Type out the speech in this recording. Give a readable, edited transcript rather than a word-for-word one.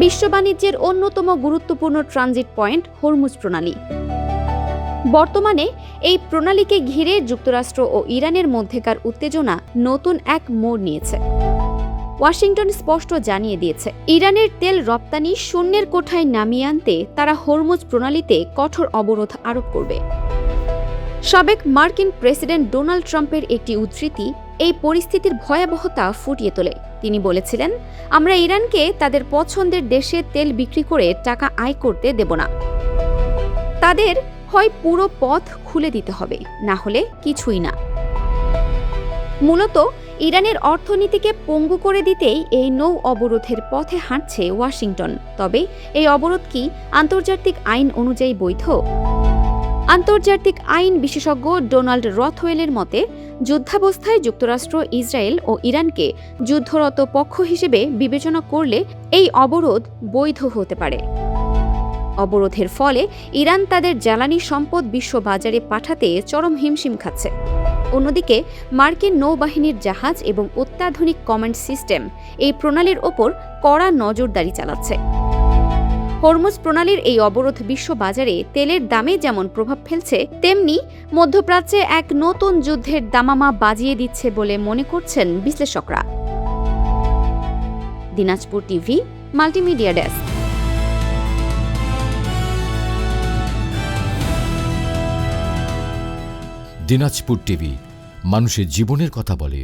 বিশ্ব বাণিজ্যের অন্যতম গুরুত্বপূর্ণ ট্রানজিট পয়েন্ট হরমুজ প্রণালী। বর্তমানে এই প্রণালীকে ঘিরে যুক্তরাষ্ট্র ও ইরানের মধ্যেকার উত্তেজনা নতুন এক মোড় নিয়েছে। ওয়াশিংটন স্পষ্ট জানিয়ে দিয়েছে, ইরানের তেল রপ্তানি শূন্যের কোঠায় নামিয়ে আনতে তারা হরমুজ প্রণালীতে কঠোর অবরোধ আরোপ করবে। সাবেক মার্কিন প্রেসিডেন্ট ডোনাল্ড ট্রাম্পের একটি উদ্ধৃতি এই পরিস্থিতির ভয়াবহতা ফুটিয়ে তোলে। তিনি বলেছিলেন, আমরা ইরানকে তাদের পছন্দের দেশে তেল বিক্রি করে টাকা আয় করতে দেব না। তাদের হয় পুরো পথ খুলে দিতে হবে, না হলে কিছুই না। মূলত ইরানের অর্থনীতিকে পঙ্গু করে দিতেই এই নৌ অবরোধের পথে হাঁটছে ওয়াশিংটন। তবে এই অবরোধ কি আন্তর্জাতিক আইন অনুযায়ী বৈধ? আন্তর্জাতিক আইন বিশেষজ্ঞ ডোনাল্ড রথওয়েলের মতে, যুদ্ধাবস্থায় যুক্তরাষ্ট্র ইসরায়েল ও ইরানকে যুদ্ধরত পক্ষ হিসেবে বিবেচনা করলে এই অবরোধ বৈধ হতে পারে। অবরোধের ফলে ইরান তাদের জ্বালানি সম্পদ বিশ্ববাজারে পাঠাতে চরম হিমশিম খাচ্ছে। অন্যদিকে মার্কিন নৌবাহিনীর জাহাজ এবং অত্যাধুনিক কমান্ড সিস্টেম এই প্রণালীর ওপর কড়া নজরদারি চালাচ্ছে। হরমুজ প্রণালীর এই অবরোধ বিশ্ববাজারে তেলের দামে যেমন প্রভাব ফেলছে, তেমনি মধ্যপ্রাচ্যে এক নতুন যুদ্ধের দামামা বাজিয়ে দিচ্ছে বলে মনে করছেন বিশ্লেষকরা। Dinajpur TV, multimedia desk. Dinajpur TV, মানুষের জীবনের কথা বলে।